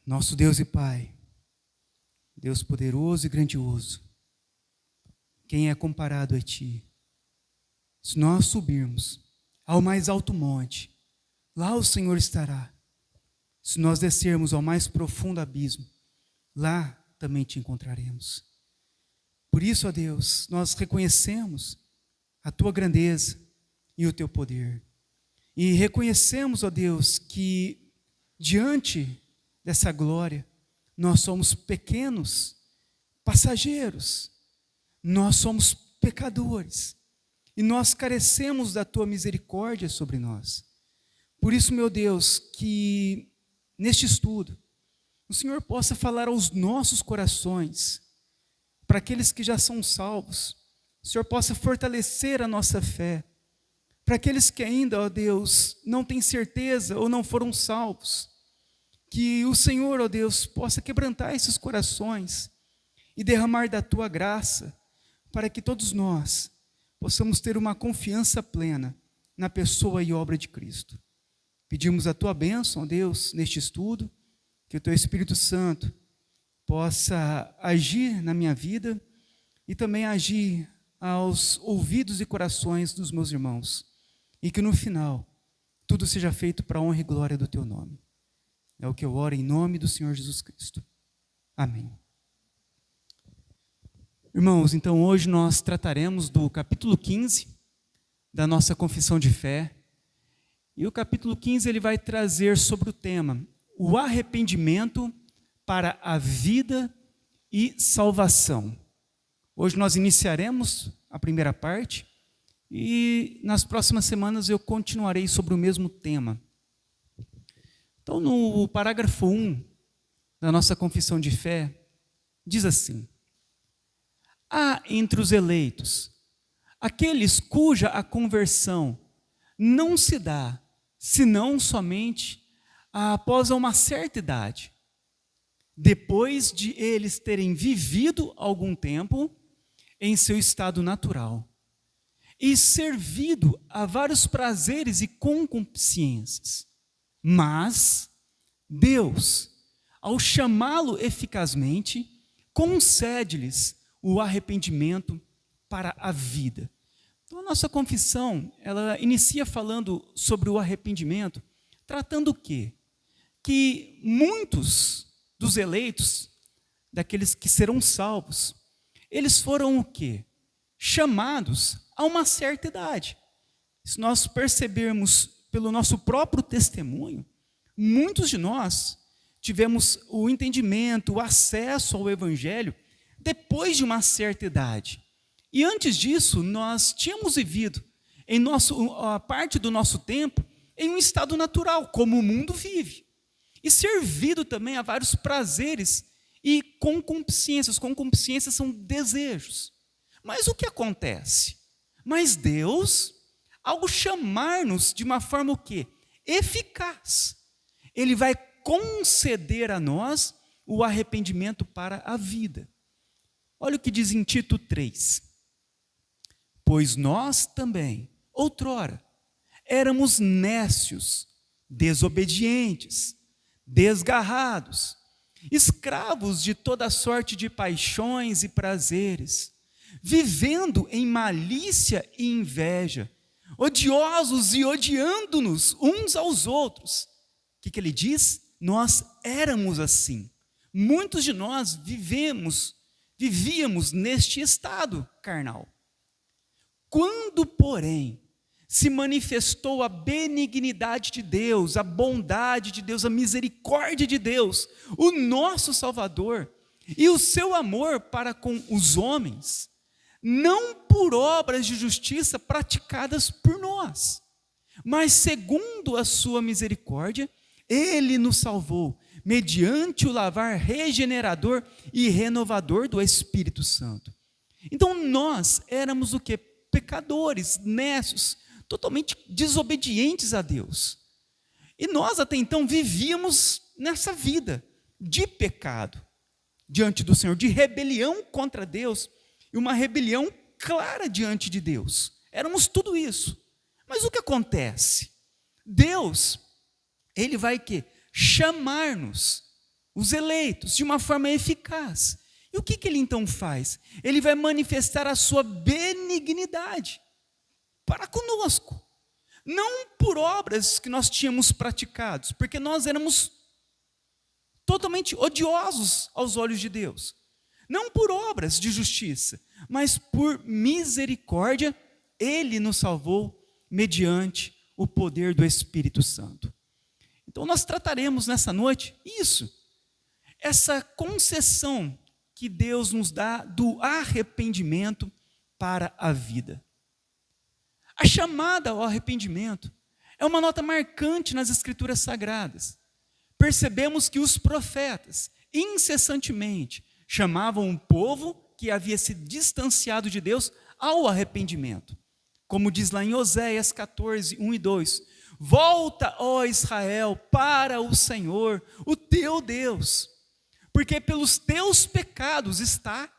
Nosso Deus e Pai, Deus poderoso e grandioso, quem é comparado a Ti? Se nós subirmos ao mais alto monte, lá o Senhor estará. Se nós descermos ao mais profundo abismo, lá também Te encontraremos. Por isso, ó Deus, nós reconhecemos a Tua grandeza e o Teu poder. E reconhecemos, ó Deus, que diante dessa glória, nós somos pequenos, passageiros, nós somos pecadores, e nós carecemos da Tua misericórdia sobre nós. Por isso, meu Deus, que neste estudo, o Senhor possa falar aos nossos corações, para aqueles que já são salvos, o Senhor possa fortalecer a nossa fé, para aqueles que ainda, ó Deus, não têm certeza ou não foram salvos, que o Senhor, ó Deus, possa quebrantar esses corações e derramar da Tua graça, para que todos nós possamos ter uma confiança plena na pessoa e obra de Cristo. Pedimos a Tua bênção, ó Deus, neste estudo, que o Teu Espírito Santo possa agir na minha vida e também agir aos ouvidos e corações dos meus irmãos, e que no final tudo seja feito para a honra e glória do Teu nome. É o que eu oro em nome do Senhor Jesus Cristo. Amém. Irmãos, então hoje nós trataremos do capítulo 15 da nossa confissão de fé. E o capítulo 15 ele vai trazer sobre o tema o arrependimento para a vida e salvação. Hoje nós iniciaremos a primeira parte e nas próximas semanas eu continuarei sobre o mesmo tema. Então, no parágrafo 1 da nossa confissão de fé, diz assim: há entre os eleitos aqueles cuja a conversão não se dá, senão somente após uma certa idade, depois de eles terem vivido algum tempo em seu estado natural e servido a vários prazeres e concupiscências. Mas Deus, ao chamá-lo eficazmente, concede-lhes o arrependimento para a vida. Então, a nossa confissão, ela inicia falando sobre o arrependimento, tratando o quê? Que muitos dos eleitos, daqueles que serão salvos, eles foram o quê? Chamados a uma certa idade. Se nós percebermos pelo nosso próprio testemunho, muitos de nós tivemos o entendimento, o acesso ao Evangelho depois de uma certa idade. E antes disso, nós tínhamos vivido a parte do nosso tempo em um estado natural, como o mundo vive. E servido também a vários prazeres e concupiscências. Concupiscências são desejos. Mas o que acontece? Mas Deus, ao chamar-nos de uma forma o quê? Eficaz, Ele vai conceder a nós o arrependimento para a vida. Olha o que diz em Tito 3. Pois nós também, outrora, éramos nécios, desobedientes, desgarrados, escravos de toda sorte de paixões e prazeres, vivendo em malícia e inveja, odiosos e odiando-nos uns aos outros. O que ele diz? Nós éramos assim. Muitos de nós vivíamos neste estado carnal. Quando, porém, se manifestou a benignidade de Deus, a bondade de Deus, a misericórdia de Deus, o nosso Salvador, e o seu amor para com os homens, não por obras de justiça praticadas por nós, mas segundo a sua misericórdia, Ele nos salvou, mediante o lavar regenerador e renovador do Espírito Santo. Então nós éramos o quê? Pecadores, nécios, totalmente desobedientes a Deus. E nós até então vivíamos nessa vida de pecado diante do Senhor, de rebelião contra Deus, e uma rebelião clara diante de Deus. Éramos tudo isso. Mas o que acontece? Deus, Ele vai chamar-nos os eleitos, de uma forma eficaz. E o que ele então faz? Ele vai manifestar a sua benignidade para conosco. Não por obras que nós tínhamos praticados, porque nós éramos totalmente odiosos aos olhos de Deus. Não por obras de justiça, mas por misericórdia, Ele nos salvou mediante o poder do Espírito Santo. Então nós trataremos nessa noite isso, essa concessão que Deus nos dá do arrependimento para a vida. A chamada ao arrependimento é uma nota marcante nas Escrituras Sagradas. Percebemos que os profetas, incessantemente, chamavam o povo que havia se distanciado de Deus ao arrependimento. Como diz lá em Oséias 14, 1 e 2. Volta, ó Israel, para o Senhor, o teu Deus, porque pelos teus pecados está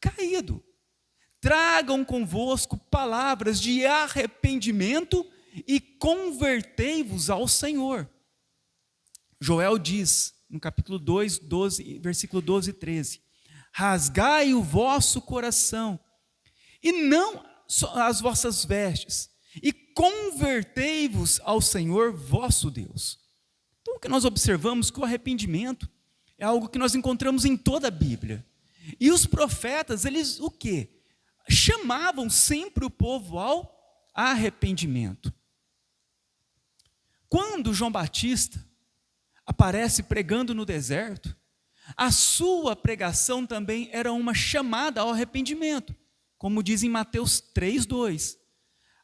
caído. Tragam convosco palavras de arrependimento e convertei-vos ao Senhor. Joel diz, no capítulo 2, 12, versículo 12 e 13, rasgai o vosso coração, e não as vossas vestes, e convertei-vos ao Senhor vosso Deus. Então o que nós observamos é que o arrependimento é algo que nós encontramos em toda a Bíblia. E os profetas, eles o quê? Chamavam sempre o povo ao arrependimento. Quando João Batista aparece pregando no deserto, a sua pregação também era uma chamada ao arrependimento, como diz em Mateus 3:2.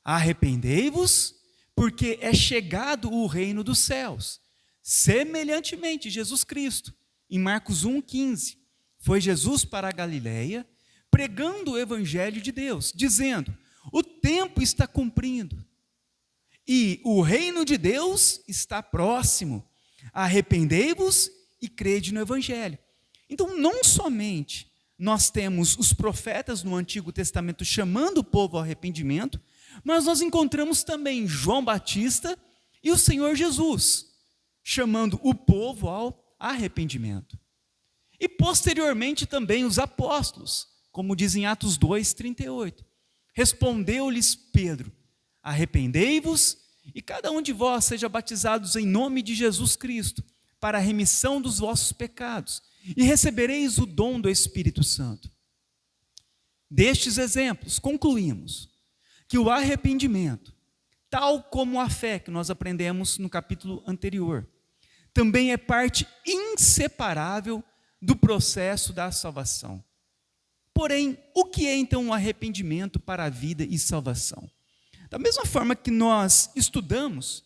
Arrependei-vos, porque é chegado o reino dos céus. Semelhantemente, Jesus Cristo, em Marcos 1:15, foi Jesus para a Galileia, pregando o evangelho de Deus, dizendo: o tempo está cumprindo e o reino de Deus está próximo. Arrependei-vos e crede no evangelho. Então, não somente nós temos os profetas no Antigo Testamento chamando o povo ao arrependimento, mas nós encontramos também João Batista e o Senhor Jesus chamando o povo ao arrependimento. E posteriormente também os apóstolos, como diz em Atos 2:38. Respondeu-lhes Pedro: arrependei-vos e cada um de vós seja batizados em nome de Jesus Cristo, para a remissão dos vossos pecados, e recebereis o dom do Espírito Santo. Destes exemplos, concluímos que o arrependimento, tal como a fé que nós aprendemos no capítulo anterior, também é parte inseparável do processo da salvação. Porém, o que é então o arrependimento para a vida e salvação? Da mesma forma que nós estudamos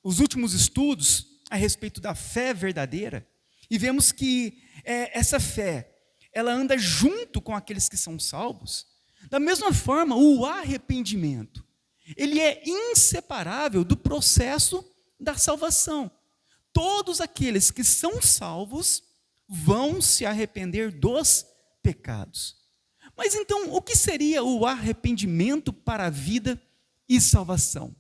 os últimos estudos a respeito da fé verdadeira, e vemos que essa fé, ela anda junto com aqueles que são salvos, da mesma forma, o arrependimento, ele é inseparável do processo da salvação. Todos aqueles que são salvos vão se arrepender dos pecados. Mas então, o que seria o arrependimento para a vida e salvação?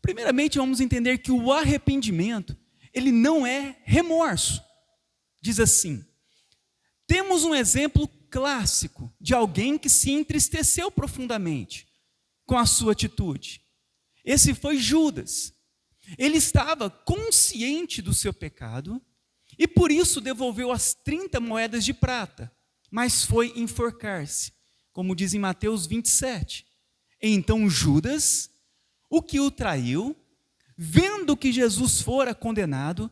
Primeiramente, vamos entender que o arrependimento, ele não é remorso. Diz assim: temos um exemplo clássico de alguém que se entristeceu profundamente com a sua atitude. Esse foi Judas. Ele estava consciente do seu pecado e por isso devolveu as 30 moedas de prata, mas foi enforcar-se, como diz em Mateus 27. Então Judas, o que o traiu, vendo que Jesus fora condenado,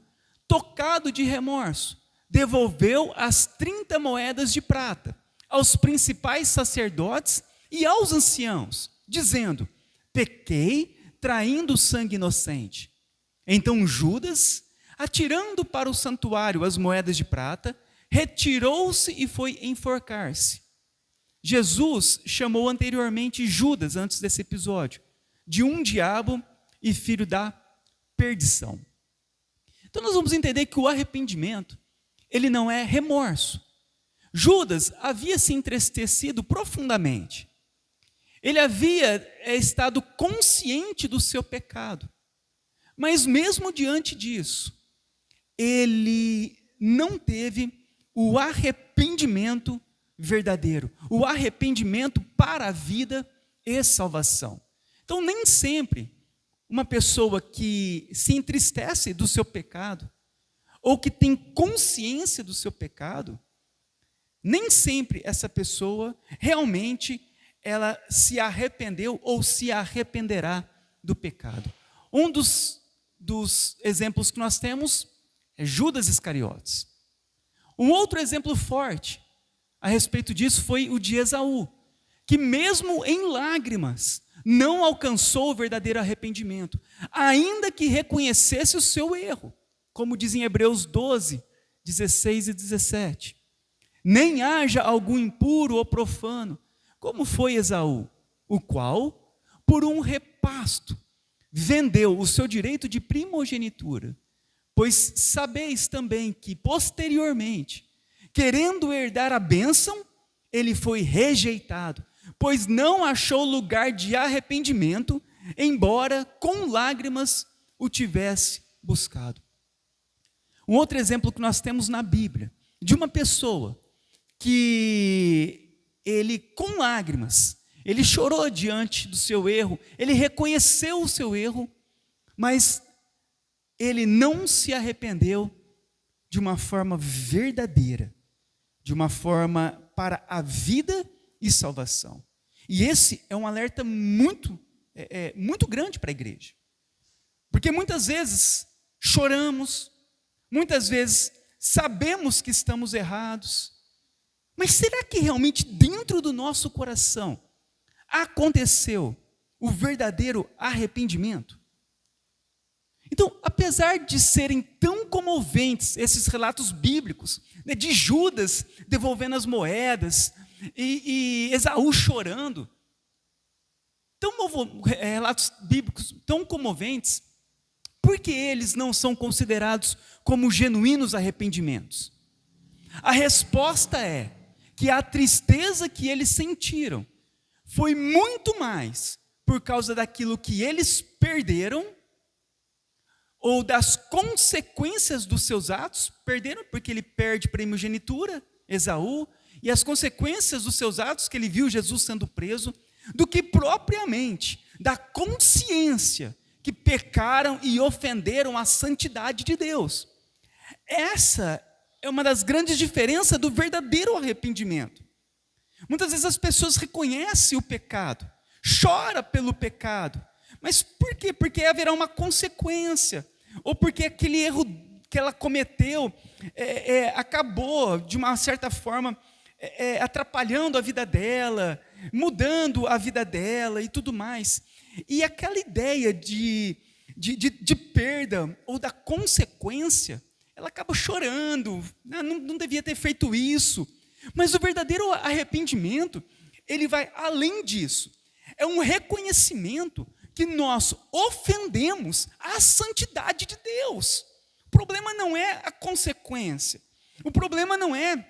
tocado de remorso, devolveu as 30 moedas de prata aos principais sacerdotes e aos anciãos, dizendo: pequei traindo sangue inocente. Então Judas, atirando para o santuário as moedas de prata, retirou-se e foi enforcar-se. Jesus chamou anteriormente Judas, antes desse episódio, de um diabo e filho da perdição. Então nós vamos entender que o arrependimento, ele não é remorso. Judas havia se entristecido profundamente. Ele havia estado consciente do seu pecado. Mas mesmo diante disso, ele não teve o arrependimento verdadeiro, o arrependimento para a vida e salvação. Então, nem sempre uma pessoa que se entristece do seu pecado, ou que tem consciência do seu pecado, nem sempre essa pessoa realmente ela se arrependeu ou se arrependerá do pecado. Um dos exemplos que nós temos é Judas Iscariotes. Um outro exemplo forte a respeito disso foi o de Esaú, que mesmo em lágrimas não alcançou o verdadeiro arrependimento, ainda que reconhecesse o seu erro, como diz em Hebreus 12, 16 e 17. Nem haja algum impuro ou profano, como foi Esaú, o qual, por um repasto, vendeu o seu direito de primogenitura. Pois sabeis também que, posteriormente, querendo herdar a bênção, ele foi rejeitado, pois não achou lugar de arrependimento, embora com lágrimas o tivesse buscado. Um outro exemplo que nós temos na Bíblia, de uma pessoa que ele, com lágrimas, ele chorou diante do seu erro, ele reconheceu o seu erro, mas ele não se arrependeu de uma forma verdadeira, de uma forma para a vida e salvação. E esse é um alerta muito grande para a igreja. Porque muitas vezes choramos, muitas vezes sabemos que estamos errados, mas será que realmente dentro do nosso coração aconteceu o verdadeiro arrependimento? Então, apesar de serem tão comoventes esses relatos bíblicos, né, de Judas devolvendo as moedas e Esaú chorando, relatos bíblicos tão comoventes, por que eles não são considerados como genuínos arrependimentos? A resposta é que a tristeza que eles sentiram foi muito mais por causa daquilo que eles perderam, ou das consequências dos seus atos. Perderam porque ele perde primogenitura, Esaú, e as consequências dos seus atos, que ele viu Jesus sendo preso, do que propriamente da consciência que pecaram e ofenderam a santidade de Deus. Essa é uma das grandes diferenças do verdadeiro arrependimento. Muitas vezes as pessoas reconhecem o pecado, choram pelo pecado, mas por quê? Porque haverá uma consequência, ou porque aquele erro que ela cometeu acabou, de uma certa forma, atrapalhando a vida dela, mudando a vida dela e tudo mais. E aquela ideia de perda ou da consequência, ela acaba chorando, não devia ter feito isso. Mas o verdadeiro arrependimento, ele vai além disso. É um reconhecimento que nós ofendemos a santidade de Deus. O problema não é a consequência. O problema não é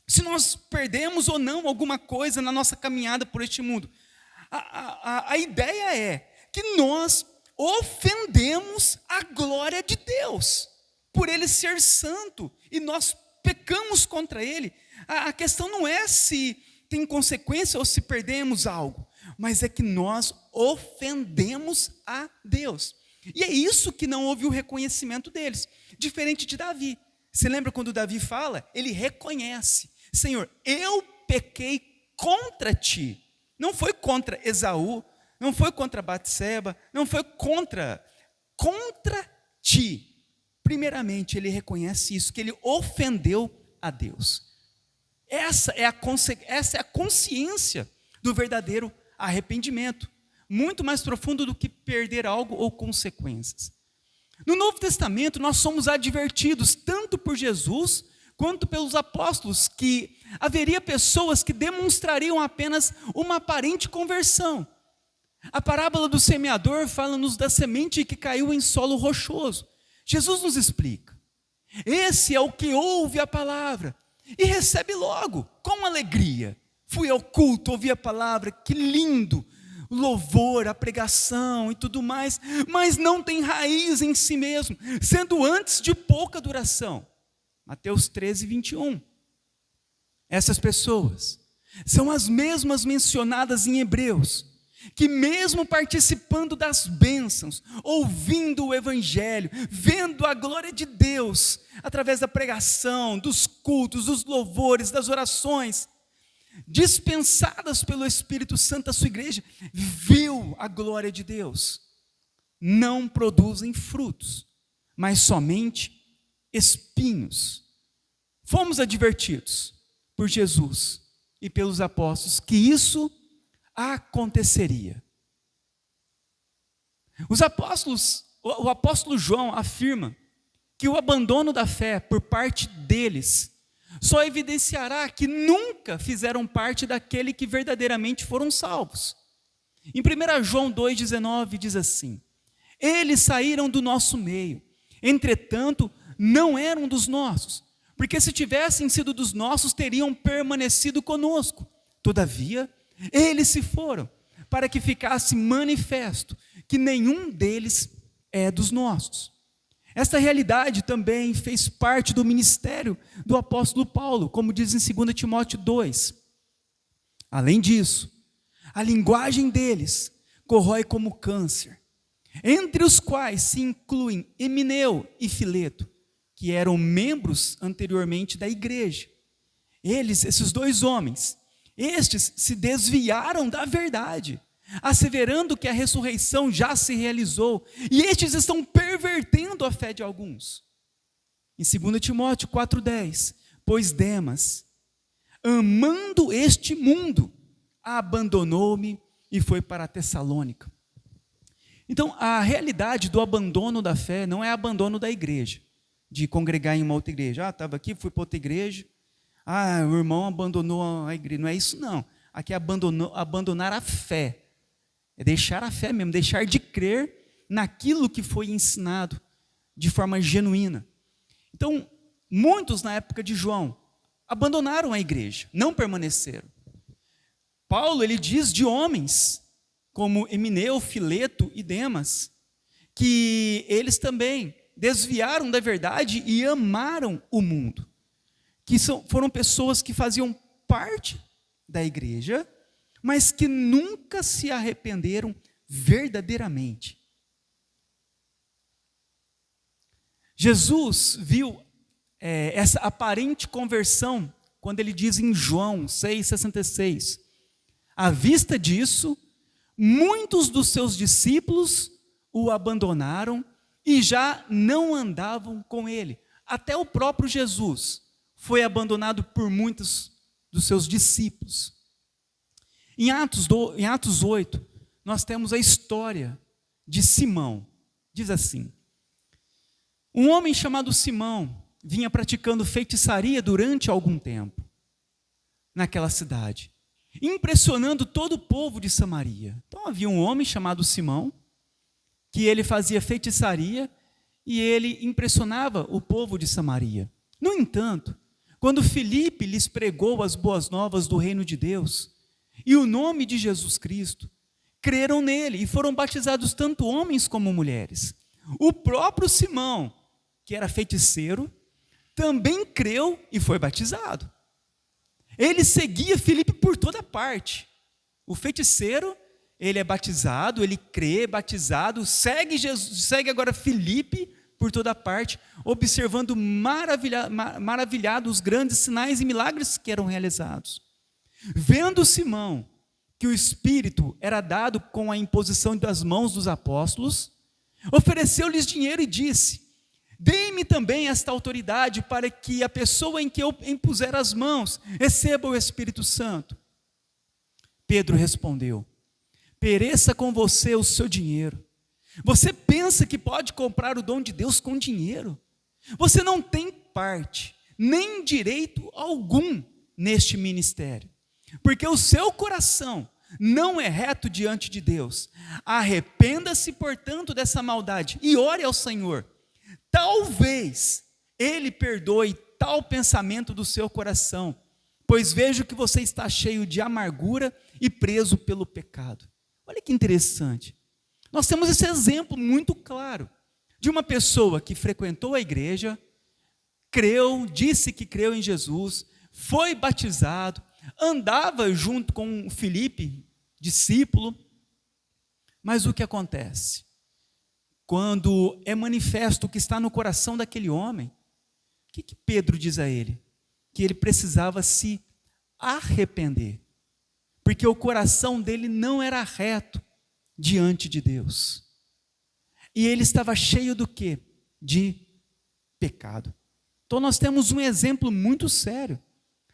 se nós perdemos ou não alguma coisa na nossa caminhada por este mundo. A ideia é que nós ofendemos a glória de Deus, por Ele ser santo, e nós pecamos contra Ele. A questão não é se tem consequência ou se perdemos algo, mas é que nós ofendemos a Deus. E é isso que não houve o reconhecimento deles, diferente de Davi. Você lembra quando Davi fala? Ele reconhece: Senhor, eu pequei contra ti. Não foi contra Esaú, não foi contra Batseba, não foi contra ti. Primeiramente, ele reconhece isso, que ele ofendeu a Deus. Essa é a consciência do verdadeiro arrependimento, muito mais profundo do que perder algo ou consequências. No Novo Testamento, nós somos advertidos, tanto por Jesus, quanto pelos apóstolos, que haveria pessoas que demonstrariam apenas uma aparente conversão. A parábola do semeador fala-nos da semente que caiu em solo rochoso. Jesus nos explica: esse é o que ouve a palavra e recebe logo, com alegria. Fui ao culto, ouvi a palavra, que lindo, o louvor, a pregação e tudo mais, mas não tem raiz em si mesmo, sendo antes de pouca duração. Mateus 13, 21. Essas pessoas são as mesmas mencionadas em Hebreus, que mesmo participando das bênçãos, ouvindo o Evangelho, vendo a glória de Deus, através da pregação, dos cultos, dos louvores, das orações, dispensadas pelo Espírito Santo à sua igreja, viu a glória de Deus, não produzem frutos, mas somente espinhos. Fomos advertidos por Jesus e pelos apóstolos que isso aconteceria. O apóstolo João afirma que o abandono da fé por parte deles só evidenciará que nunca fizeram parte daquele que verdadeiramente foram salvos. Em 1 João 2,19 diz assim: eles saíram do nosso meio, entretanto não eram dos nossos, porque se tivessem sido dos nossos, teriam permanecido conosco. Todavia, eles se foram, para que ficasse manifesto que nenhum deles é dos nossos. Esta realidade também fez parte do ministério do apóstolo Paulo, como diz em 2 Timóteo 2. Além disso, a linguagem deles corrói como câncer, entre os quais se incluem Emineu e Fileto, que eram membros anteriormente da igreja. Esses dois homens, estes se desviaram da verdade, asseverando que a ressurreição já se realizou, e estes estão pervertendo a fé de alguns. Em 2 Timóteo 4,10, pois Demas, amando este mundo, abandonou-me e foi para Tessalônica. Então, a realidade do abandono da fé não é abandono da igreja, de congregar em uma outra igreja. Estava aqui, fui para outra igreja, o irmão abandonou a igreja. Não é isso não, aqui é abandonar a fé, é deixar a fé mesmo, deixar de crer naquilo que foi ensinado de forma genuína. Então, muitos na época de João abandonaram a igreja, não permaneceram. Paulo, ele diz de homens como Emineu, Fileto e Demas, que eles também desviaram da verdade e amaram o mundo, que foram pessoas que faziam parte da igreja, mas que nunca se arrependeram verdadeiramente. Jesus viu essa aparente conversão quando ele diz em João 6,66, à vista disso, muitos dos seus discípulos o abandonaram e já não andavam com ele. Até o próprio Jesus foi abandonado por muitos dos seus discípulos. Em Atos 8, nós temos a história de Simão. Diz assim: um homem chamado Simão vinha praticando feitiçaria durante algum tempo naquela cidade, impressionando todo o povo de Samaria. Então havia um homem chamado Simão, que ele fazia feitiçaria e ele impressionava o povo de Samaria. No entanto, quando Filipe lhes pregou as boas novas do reino de Deus e o nome de Jesus Cristo, creram nele e foram batizados tanto homens como mulheres. O próprio Simão, que era feiticeiro, também creu e foi batizado. Ele seguia Filipe por toda parte. O feiticeiro, ele é batizado, ele crê, batizado, segue Jesus, segue agora Filipe por toda parte, observando maravilhado os grandes sinais e milagres que eram realizados. Vendo Simão que o Espírito era dado com a imposição das mãos dos apóstolos, ofereceu-lhes dinheiro e disse: dê-me também esta autoridade para que a pessoa em que eu impuser as mãos receba o Espírito Santo. Pedro respondeu: pereça com você o seu dinheiro. Você pensa que pode comprar o dom de Deus com dinheiro? Você não tem parte, nem direito algum neste ministério, porque o seu coração não é reto diante de Deus. Arrependa-se, portanto, dessa maldade e ore ao Senhor. Talvez Ele perdoe tal pensamento do seu coração, pois vejo que você está cheio de amargura e preso pelo pecado. Olha que interessante. Nós temos esse exemplo muito claro de uma pessoa que frequentou a igreja, creu, disse que creu em Jesus, foi batizado, andava junto com Filipe, discípulo, mas o que acontece? Quando é manifesto o que está no coração daquele homem, o que Pedro diz a ele? Que ele precisava se arrepender, porque o coração dele não era reto diante de Deus. E ele estava cheio do quê? De pecado. Então nós temos um exemplo muito sério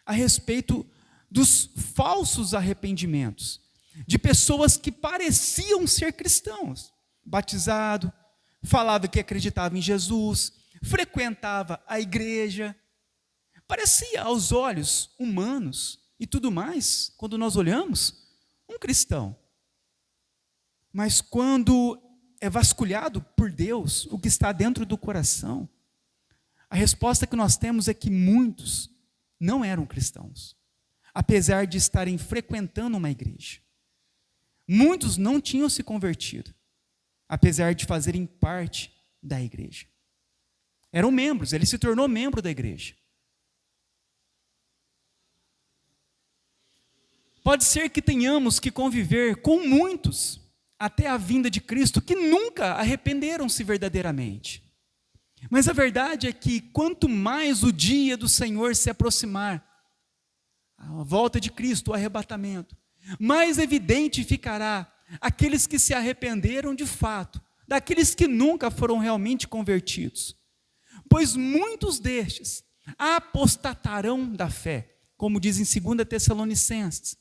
a respeito dos falsos arrependimentos, de pessoas que pareciam ser cristãos, batizado, falava que acreditava em Jesus, frequentava a igreja, parecia aos olhos humanos e tudo mais, quando nós olhamos, um cristão. Mas quando é vasculhado por Deus o que está dentro do coração, a resposta que nós temos é que muitos não eram cristãos, apesar de estarem frequentando uma igreja. Muitos não tinham se convertido, apesar de fazerem parte da igreja. Eram membros, ele se tornou membro da igreja. Pode ser que tenhamos que conviver com muitos até a vinda de Cristo que nunca arrependeram-se verdadeiramente. Mas a verdade é que quanto mais o dia do Senhor se aproximar, a volta de Cristo, o arrebatamento, mais evidente ficará aqueles que se arrependeram de fato, daqueles que nunca foram realmente convertidos. Pois muitos destes apostatarão da fé, como diz em 2 Tessalonicenses.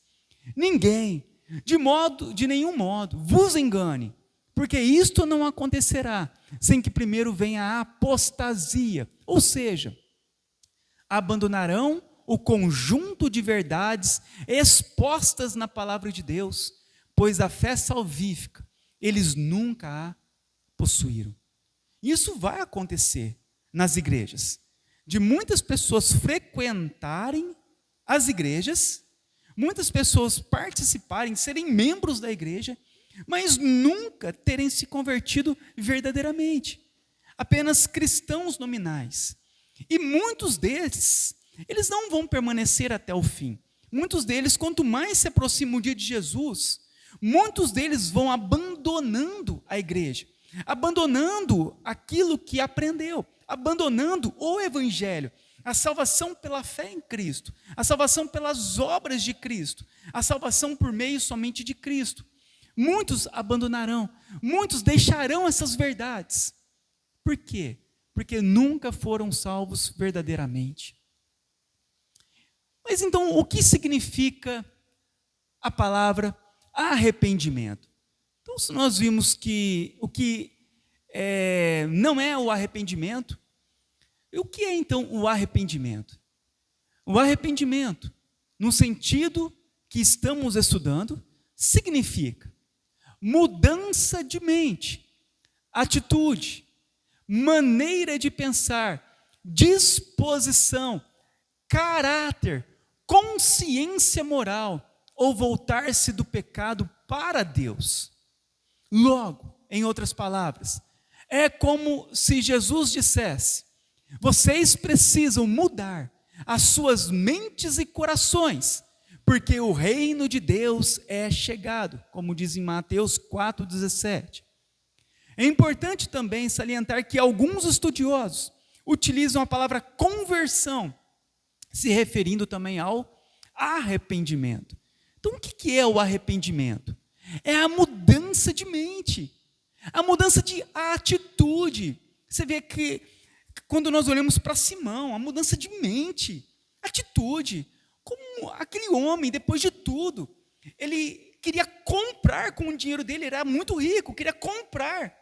Ninguém, de nenhum modo, vos engane, porque isto não acontecerá sem que primeiro venha a apostasia, ou seja, abandonarão o conjunto de verdades expostas na palavra de Deus, pois a fé salvífica eles nunca a possuíram. Isso vai acontecer nas igrejas, de muitas pessoas frequentarem as igrejas, muitas pessoas participarem, serem membros da igreja, mas nunca terem se convertido verdadeiramente, apenas cristãos nominais. E muitos deles, eles não vão permanecer até o fim. Muitos deles, quanto mais se aproxima o dia de Jesus, muitos deles vão abandonando a igreja, abandonando aquilo que aprendeu, abandonando o evangelho, a salvação pela fé em Cristo, a salvação pelas obras de Cristo, a salvação por meio somente de Cristo. Muitos abandonarão, muitos deixarão essas verdades. Por quê? Porque nunca foram salvos verdadeiramente. Mas então, o que significa a palavra arrependimento? Então, se nós vimos que o que não é o arrependimento, o que é então o arrependimento? O arrependimento, no sentido que estamos estudando, significa mudança de mente, atitude, maneira de pensar, disposição, caráter, consciência moral, ou voltar-se do pecado para Deus. Logo, em outras palavras, é como se Jesus dissesse: vocês precisam mudar as suas mentes e corações, porque o reino de Deus é chegado, como diz em Mateus 4,17. É importante também salientar que alguns estudiosos utilizam a palavra conversão, se referindo também ao arrependimento. Então, o que é o arrependimento? É a mudança de mente, a mudança de atitude. Você vê que quando nós olhamos para Simão, a mudança de mente, atitude, como aquele homem, depois de tudo, ele queria comprar com o dinheiro dele, era muito rico, queria comprar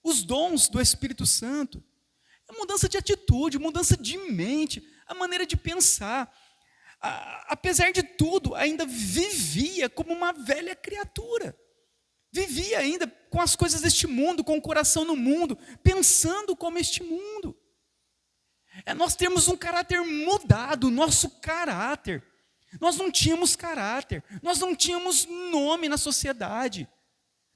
os dons do Espírito Santo. A mudança de atitude, mudança de mente, a maneira de pensar. Apesar de tudo, ainda vivia como uma velha criatura. Vivia ainda com as coisas deste mundo, com o coração no mundo, pensando como este mundo. Nós temos um caráter mudado, nosso caráter. Nós não tínhamos caráter, nós não tínhamos nome na sociedade.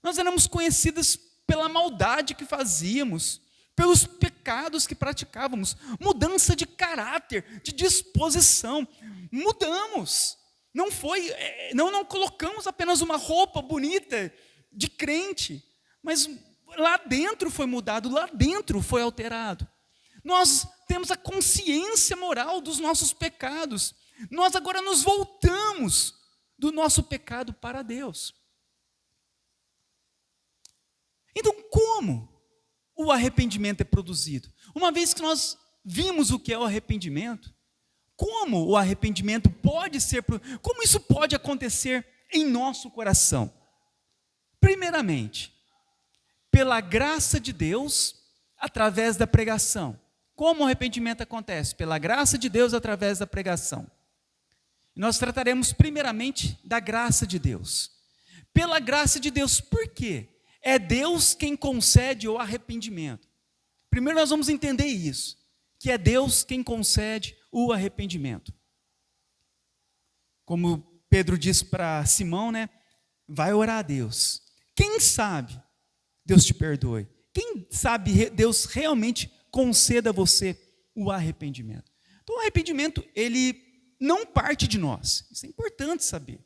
Nós éramos conhecidas pela maldade que fazíamos, pelos pecados que praticávamos, mudança de caráter, de disposição. Mudamos. Não colocamos apenas uma roupa bonita de crente, mas lá dentro foi mudado, lá dentro foi alterado. Nós temos a consciência moral dos nossos pecados. Nós agora nos voltamos do nosso pecado para Deus. Então, como o arrependimento é produzido? Uma vez que nós vimos o que é o arrependimento, como o arrependimento pode ser, como isso pode acontecer em nosso coração? Primeiramente, pela graça de Deus, através da pregação. Como o arrependimento acontece? Pela graça de Deus, através da pregação. Nós trataremos primeiramente da graça de Deus. Pela graça de Deus, por quê? É Deus quem concede o arrependimento. Primeiro nós vamos entender isso, que é Deus quem concede o arrependimento. Como Pedro disse para Simão, né? Vai orar a Deus. Quem sabe Deus te perdoe. Quem sabe Deus realmente conceda a você o arrependimento. Então o arrependimento, ele não parte de nós. Isso é importante saber.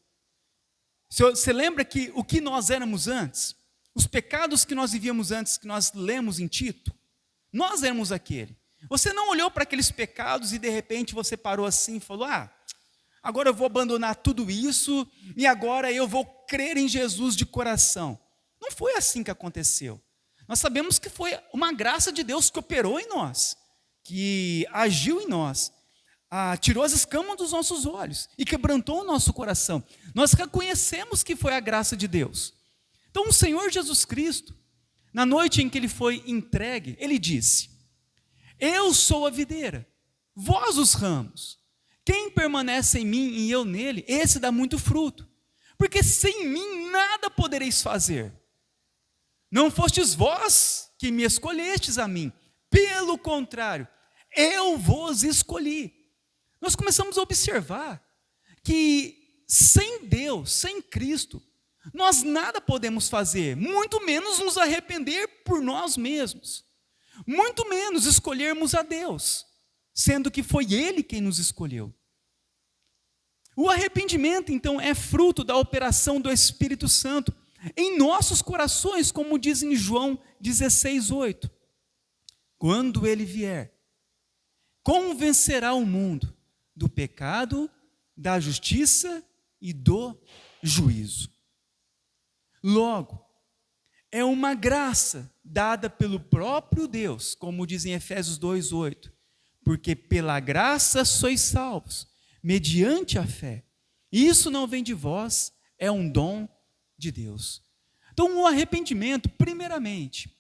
Você lembra que o que nós éramos antes? Os pecados que nós vivíamos antes, que nós lemos em Tito, nós éramos aquele. Você não olhou para aqueles pecados e de repente você parou assim e falou, agora eu vou abandonar tudo isso e agora eu vou crer em Jesus de coração. Não foi assim que aconteceu. Nós sabemos que foi uma graça de Deus que operou em nós, que agiu em nós, tirou as escamas dos nossos olhos e quebrantou o nosso coração. Nós reconhecemos que foi a graça de Deus. Então o Senhor Jesus Cristo, na noite em que ele foi entregue, ele disse, eu sou a videira, vós os ramos. Quem permanece em mim e eu nele, esse dá muito fruto. Porque sem mim nada podereis fazer. Não fostes vós que me escolhestes a mim. Pelo contrário, eu vos escolhi. Nós começamos a observar que sem Deus, sem Cristo, nós nada podemos fazer, muito menos nos arrepender por nós mesmos, muito menos escolhermos a Deus, sendo que foi Ele quem nos escolheu. O arrependimento, então, é fruto da operação do Espírito Santo em nossos corações, como diz em João 16:8. Quando Ele vier, convencerá o mundo do pecado, da justiça e do juízo. Logo, é uma graça dada pelo próprio Deus, como diz em Efésios 2:8, porque pela graça sois salvos, mediante a fé. Isso não vem de vós, é um dom de Deus. Então o arrependimento, primariamente,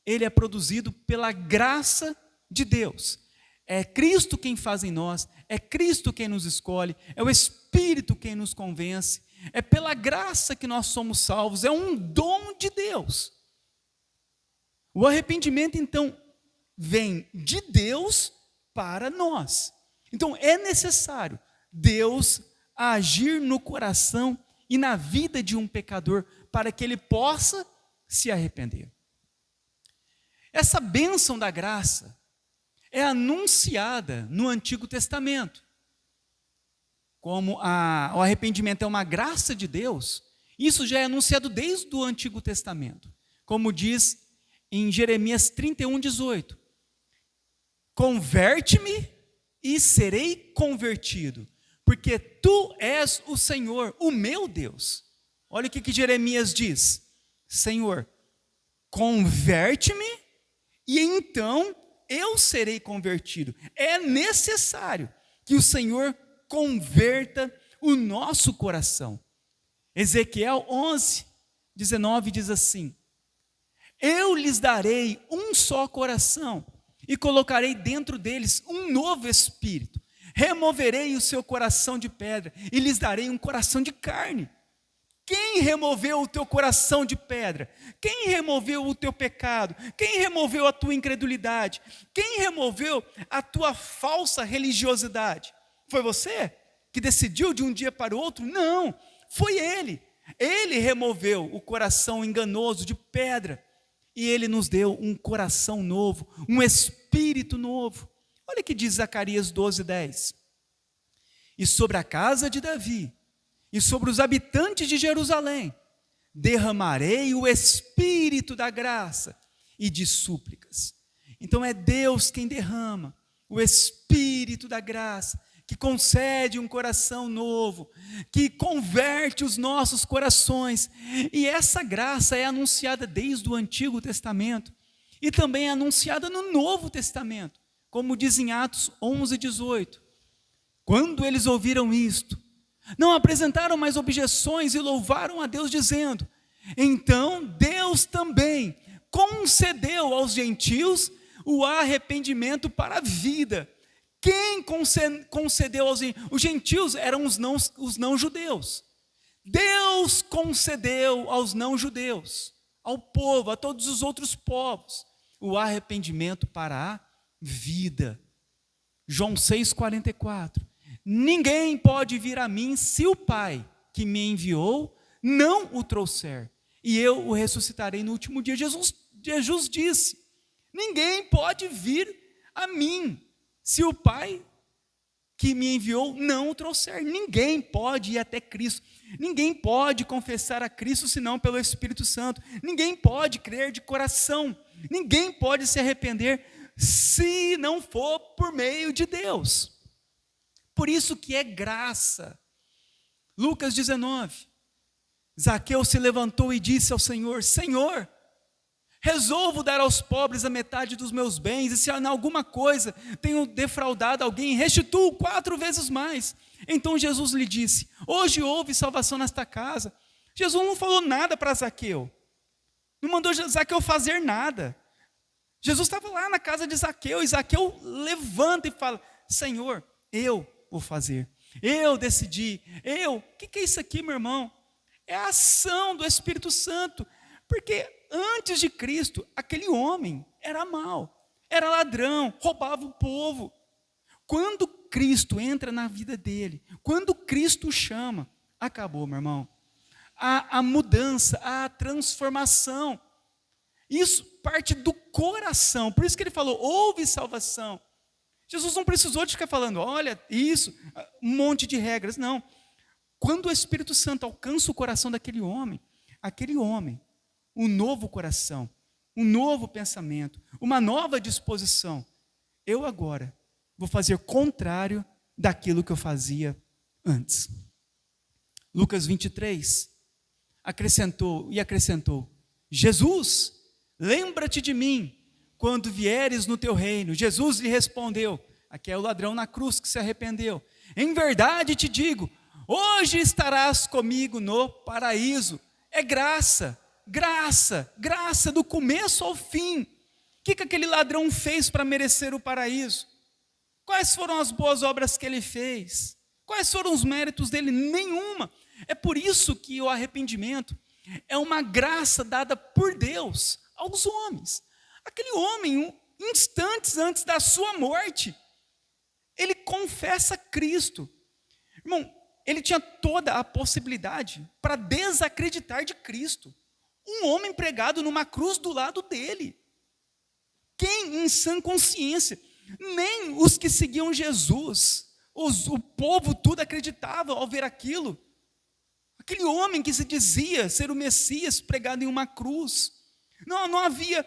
ele é produzido pela graça de Deus. É Cristo quem faz em nós, é Cristo quem nos escolhe, é o Espírito quem nos convence, é pela graça que nós somos salvos, é um dom de Deus. O arrependimento, então, vem de Deus para nós. Então, é necessário Deus agir no coração e na vida de um pecador para que ele possa se arrepender. Essa bênção da graça é anunciada no Antigo Testamento. Como o arrependimento é uma graça de Deus, isso já é anunciado desde o Antigo Testamento. Como diz em Jeremias 31:18. Converte-me e serei convertido, porque tu és o Senhor, o meu Deus. Olha o que Jeremias diz. Senhor, converte-me e então eu serei convertido. É necessário que o Senhor converta o nosso coração. Ezequiel 11:19 diz assim: eu lhes darei um só coração e colocarei dentro deles um novo espírito. Removerei o seu coração de pedra e lhes darei um coração de carne. Quem removeu o teu coração de pedra? Quem removeu o teu pecado? Quem removeu a tua incredulidade? Quem removeu a tua falsa religiosidade? Foi você que decidiu de um dia para o outro? Não, foi Ele. Ele removeu o coração enganoso de pedra e Ele nos deu um coração novo, um espírito novo. Olha o que diz Zacarias 12:10. E sobre a casa de Davi e sobre os habitantes de Jerusalém derramarei o espírito da graça e de súplicas. Então é Deus quem derrama o espírito da graça, que concede um coração novo, que converte os nossos corações. E essa graça é anunciada desde o Antigo Testamento e também é anunciada no Novo Testamento, como diz em Atos 11:18. Quando eles ouviram isto, não apresentaram mais objeções e louvaram a Deus dizendo: então Deus também concedeu aos gentios o arrependimento para a vida. Quem concedeu aos gentios? Os gentios eram os não-judeus. Deus concedeu aos não-judeus, ao povo, a todos os outros povos, o arrependimento para a vida. João 6,44. Ninguém pode vir a mim se o Pai que me enviou não o trouxer, e eu o ressuscitarei no último dia. Jesus disse: ninguém pode vir a mim se o Pai que me enviou não o trouxer. Ninguém pode ir até Cristo. Ninguém pode confessar a Cristo senão pelo Espírito Santo. Ninguém pode crer de coração. Ninguém pode se arrepender se não for por meio de Deus. Por isso que é graça. Lucas 19. Zaqueu se levantou e disse ao Senhor: Senhor, resolvo dar aos pobres a metade dos meus bens, e se em alguma coisa tenho defraudado alguém, restituo 4 vezes mais. Então Jesus lhe disse: hoje houve salvação nesta casa. Jesus não falou nada para Zaqueu, não mandou Zaqueu fazer nada. Jesus estava lá na casa de Zaqueu, e Zaqueu levanta e fala: Senhor, eu vou fazer, eu decidi, o que é isso aqui, meu irmão? É a ação do Espírito Santo, porque antes de Cristo, aquele homem era mau, era ladrão, roubava o povo. Quando Cristo entra na vida dele, quando Cristo o chama, acabou, meu irmão. A mudança, a transformação, isso parte do coração. Por isso que ele falou: houve salvação. Jesus não precisou de ficar falando: olha, isso, um monte de regras. Não. Quando o Espírito Santo alcança o coração daquele homem, um novo coração, um novo pensamento, uma nova disposição. Eu agora vou fazer contrário daquilo que eu fazia antes. Lucas 23 acrescentou: Jesus, lembra-te de mim quando vieres no teu reino. Jesus lhe respondeu, aqui é o ladrão na cruz que se arrependeu: em verdade te digo, hoje estarás comigo no paraíso. É graça, graça, graça do começo ao fim. O que aquele ladrão fez para merecer o paraíso? Quais foram as boas obras que ele fez? Quais foram os méritos dele? Nenhuma. É por isso que o arrependimento é uma graça dada por Deus aos homens. Aquele homem, instantes antes da sua morte, ele confessa Cristo. Irmão, ele tinha toda a possibilidade para desacreditar de Cristo. Um homem pregado numa cruz do lado dele. Quem em sã consciência? Nem os que seguiam Jesus, o povo tudo acreditava ao ver aquilo. Aquele homem que se dizia ser o Messias pregado em uma cruz. Não havia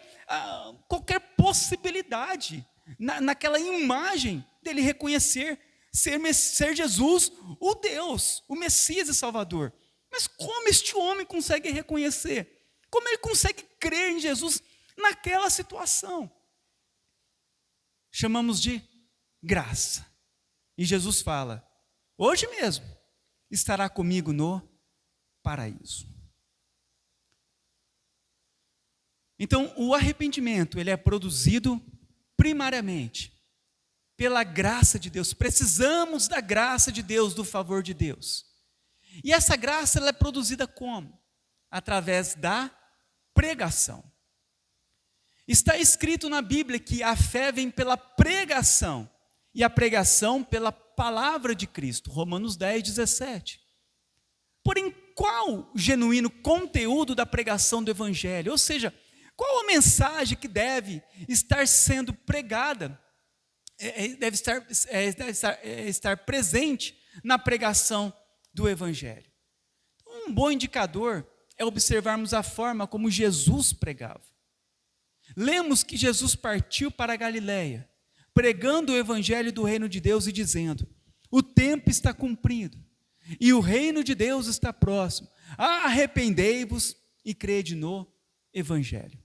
qualquer possibilidade naquela imagem dele reconhecer ser Jesus o Deus, o Messias e Salvador. Mas como este homem consegue reconhecer? Como ele consegue crer em Jesus naquela situação? Chamamos de graça. E Jesus fala: hoje mesmo estará comigo no paraíso. Então, o arrependimento, ele é produzido primariamente pela graça de Deus. Precisamos da graça de Deus, do favor de Deus. E essa graça, ela é produzida como? Através da pregação. Está escrito na Bíblia que a fé vem pela pregação, e a pregação pela palavra de Cristo. Romanos 10:17. Porém, qual o genuíno conteúdo da pregação do Evangelho? Ou seja, qual a mensagem que deve estar sendo pregada, deve estar presente na pregação do Evangelho? Um bom indicador é observarmos a forma como Jesus pregava. Lemos que Jesus partiu para a Galileia, pregando o Evangelho do reino de Deus e dizendo: o tempo está cumprido e o reino de Deus está próximo. Arrependei-vos e crede no Evangelho.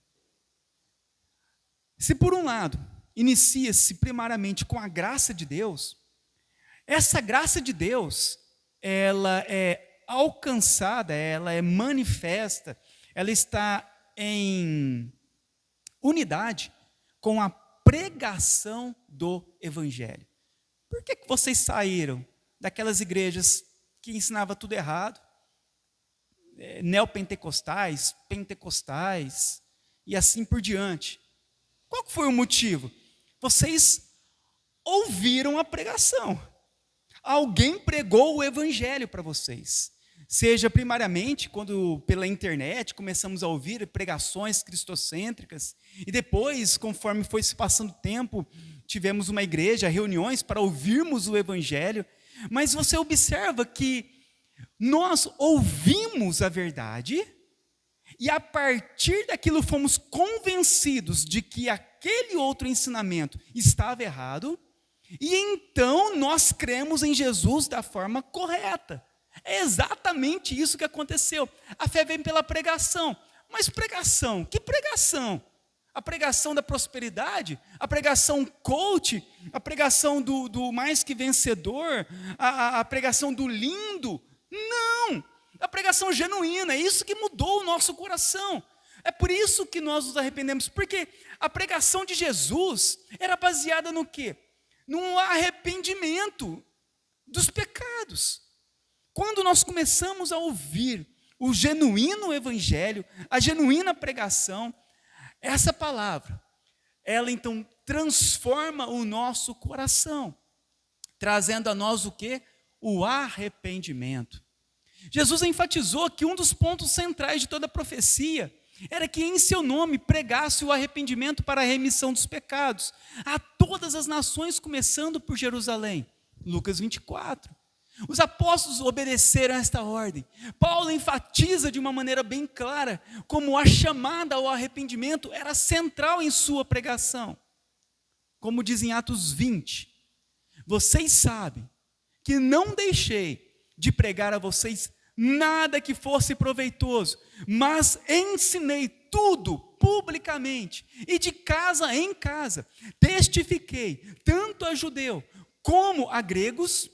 Se por um lado inicia-se primariamente com a graça de Deus, essa graça de Deus, ela é alcançada, ela é manifesta, ela está em unidade com a pregação do Evangelho. Por que vocês saíram daquelas igrejas que ensinavam tudo errado, neopentecostais, pentecostais e assim por diante? Qual foi o motivo? Vocês ouviram a pregação. Alguém pregou o Evangelho para vocês. Seja primariamente quando pela internet começamos a ouvir pregações cristocêntricas, e depois, conforme foi se passando o tempo, tivemos uma igreja, reuniões para ouvirmos o Evangelho. Mas você observa que nós ouvimos a verdade, e a partir daquilo fomos convencidos de que aquele outro ensinamento estava errado, e então nós cremos em Jesus da forma correta. É exatamente isso que aconteceu. A fé vem pela pregação. Mas pregação? Que pregação? A pregação da prosperidade? A pregação coach? A pregação do mais que vencedor? A pregação do lindo? Não! A pregação genuína, é isso que mudou o nosso coração. É por isso que nós nos arrependemos, porque a pregação de Jesus era baseada no quê? No arrependimento dos pecados. Quando nós começamos a ouvir o genuíno Evangelho, a genuína pregação, essa palavra, ela então transforma o nosso coração, trazendo a nós o quê? O arrependimento. Jesus enfatizou que um dos pontos centrais de toda a profecia era que em seu nome pregasse o arrependimento para a remissão dos pecados a todas as nações, começando por Jerusalém. Lucas 24. Os apóstolos obedeceram a esta ordem. Paulo enfatiza de uma maneira bem clara como a chamada ao arrependimento era central em sua pregação. Como diz em Atos 20, vocês sabem que não deixei de pregar a vocês nada que fosse proveitoso, mas ensinei tudo publicamente e de casa em casa. Testifiquei tanto a judeu como a gregos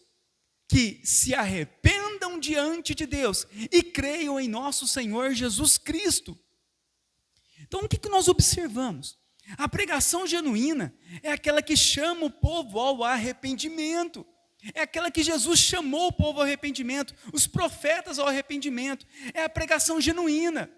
que se arrependam diante de Deus e creiam em nosso Senhor Jesus Cristo. Então o que nós observamos? A pregação genuína é aquela que chama o povo ao arrependimento. É aquela que Jesus chamou o povo ao arrependimento, os profetas ao arrependimento. É a pregação genuína.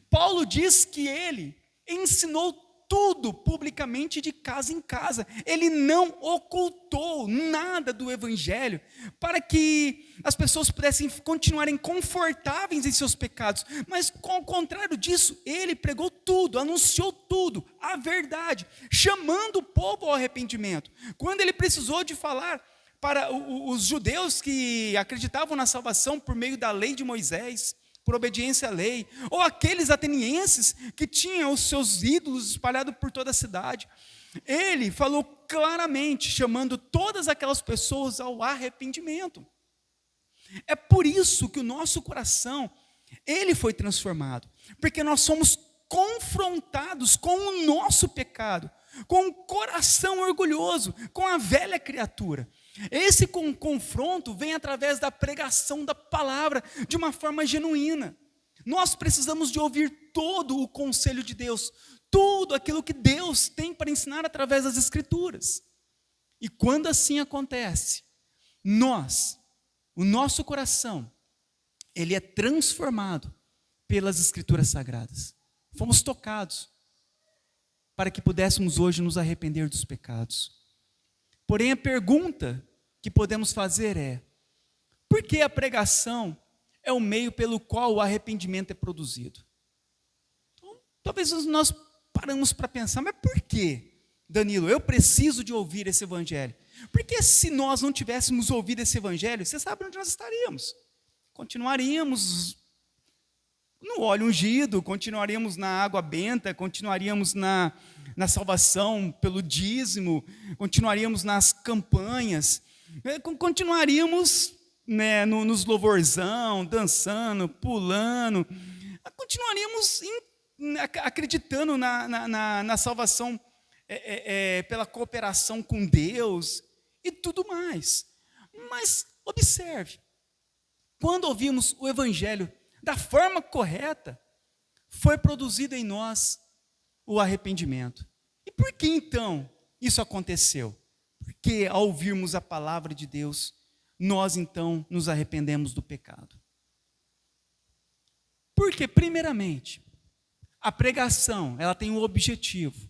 Paulo diz que ele ensinou tudo publicamente de casa em casa. Ele não ocultou nada do Evangelho para que as pessoas pudessem continuarem confortáveis em seus pecados. Mas, ao contrário disso, ele pregou tudo, anunciou tudo, a verdade, chamando o povo ao arrependimento. Quando ele precisou de falar para os judeus que acreditavam na salvação por meio da lei de Moisés, por obediência à lei, ou aqueles atenienses que tinham os seus ídolos espalhados por toda a cidade, ele falou claramente, chamando todas aquelas pessoas ao arrependimento. É por isso que o nosso coração, ele foi transformado, porque nós somos confrontados com o nosso pecado, com o coração orgulhoso, com a velha criatura. Esse confronto vem através da pregação da palavra de uma forma genuína. Nós precisamos de ouvir todo o conselho de Deus, tudo aquilo que Deus tem para ensinar através das Escrituras. E quando assim acontece, o nosso coração, ele é transformado pelas Escrituras Sagradas. Fomos tocados para que pudéssemos hoje nos arrepender dos pecados. Porém, a pergunta que podemos fazer é: por que a pregação é o meio pelo qual o arrependimento é produzido. Então, talvez nós paramos para pensar, mas por que, Danilo, eu preciso de ouvir esse evangelho? Porque se nós não tivéssemos ouvido esse evangelho, você sabe onde nós estaríamos? Continuaríamos no óleo ungido, continuaríamos na água benta, continuaríamos na salvação pelo dízimo, continuaríamos nas campanhas, continuaríamos, né, nos louvorzão, dançando, pulando, continuaríamos acreditando na salvação pela cooperação com Deus e tudo mais. Mas observe, quando ouvimos o evangelho da forma correta, foi produzido em nós o arrependimento. E por que então isso aconteceu? Porque ao ouvirmos a palavra de Deus, nós então nos arrependemos do pecado. Porque, primeiramente, a pregação, ela tem o objetivo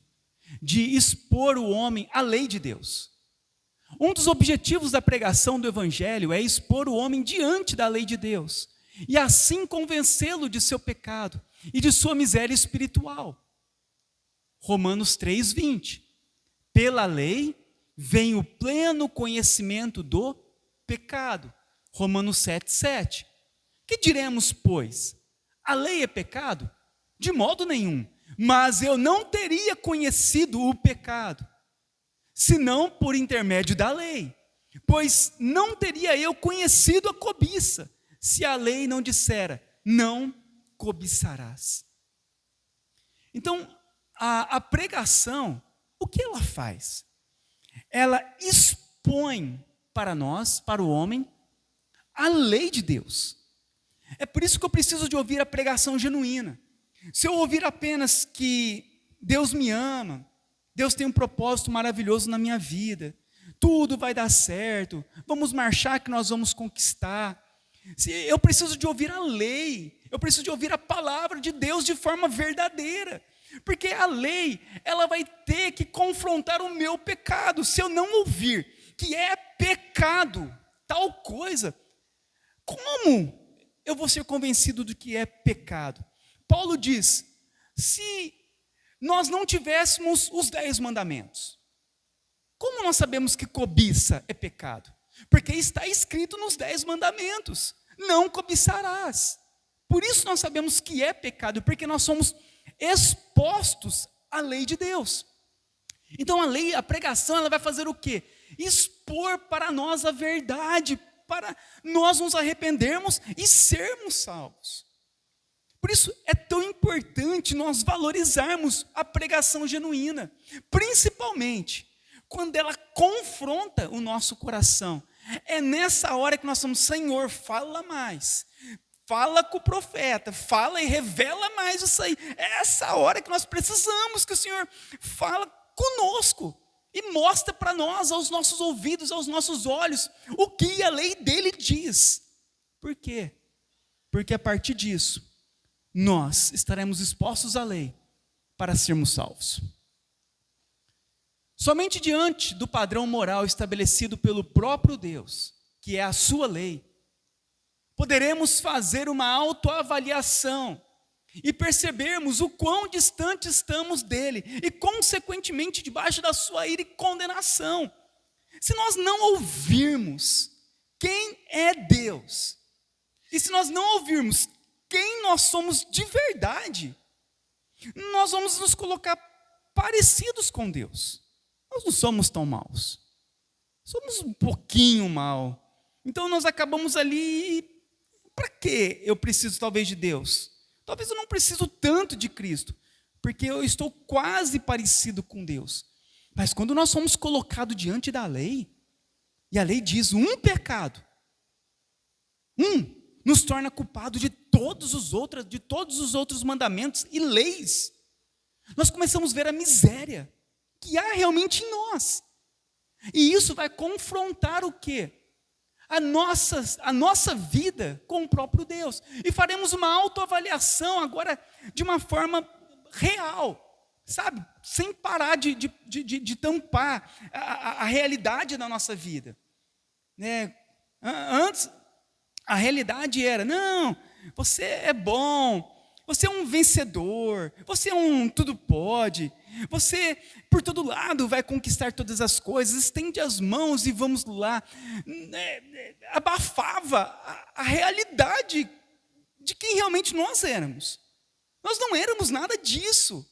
de expor o homem à lei de Deus. Um dos objetivos da pregação do evangelho é expor o homem diante da lei de Deus, e assim convencê-lo de seu pecado e de sua miséria espiritual. Romanos 3:20. Pela lei vem o pleno conhecimento do pecado. Romanos 7:7. Que diremos, pois? A lei é pecado? De modo nenhum. Mas eu não teria conhecido o pecado, senão por intermédio da lei. Pois não teria eu conhecido a cobiça, se a lei não dissera, não cobiçarás. Então, a pregação, o que ela faz? Ela expõe para nós, para o homem, a lei de Deus. É por isso que eu preciso de ouvir a pregação genuína. Se eu ouvir apenas que Deus me ama, Deus tem um propósito maravilhoso na minha vida, tudo vai dar certo, vamos marchar que nós vamos conquistar. Eu preciso de ouvir a lei, eu preciso de ouvir a palavra de Deus de forma verdadeira, porque a lei, ela vai ter que confrontar o meu pecado. Se eu não ouvir que é pecado tal coisa, como eu vou ser convencido do que é pecado? Paulo diz, se nós não tivéssemos os 10 mandamentos, como nós sabemos que cobiça é pecado? Porque está escrito nos 10 mandamentos, não cobiçarás. Por isso nós sabemos que é pecado, porque nós somos expostos à lei de Deus. Então a lei, a pregação, ela vai fazer o quê? Expor para nós a verdade, para nós nos arrependermos e sermos salvos. Por isso é tão importante nós valorizarmos a pregação genuína, principalmente quando ela confronta o nosso coração. É nessa hora que nós somos, Senhor, fala mais, fala com o profeta, fala e revela mais isso aí. É essa hora que nós precisamos que o Senhor fala conosco e mostra para nós, aos nossos ouvidos, aos nossos olhos, o que a lei dele diz. Por quê? Porque a partir disso, nós estaremos expostos à lei para sermos salvos. Somente diante do padrão moral estabelecido pelo próprio Deus, que é a sua lei, poderemos fazer uma autoavaliação e percebermos o quão distante estamos dele e, consequentemente, debaixo da sua ira e condenação. Se nós não ouvirmos quem é Deus, e se nós não ouvirmos quem nós somos de verdade, nós vamos nos colocar parecidos com Deus. Nós não somos tão maus, somos um pouquinho mal. Então nós acabamos ali, para que eu preciso talvez de Deus? Talvez eu não preciso tanto de Cristo, porque eu estou quase parecido com Deus. Mas quando nós somos colocados diante da lei, e a lei diz um pecado, nos torna culpado de todos os outros mandamentos e leis. Nós começamos a ver a miséria que há realmente em nós. E isso vai confrontar o quê? A nossa vida com o próprio Deus. E faremos uma autoavaliação agora de uma forma real, sabe? Sem parar de tampar a realidade da nossa vida. Né? Antes, A realidade era, não, você é bom, você é um vencedor, você é um tudo pode, você por todo lado vai conquistar todas as coisas, estende as mãos e vamos lá. Abafava a realidade de quem realmente nós éramos. Nós não éramos nada disso.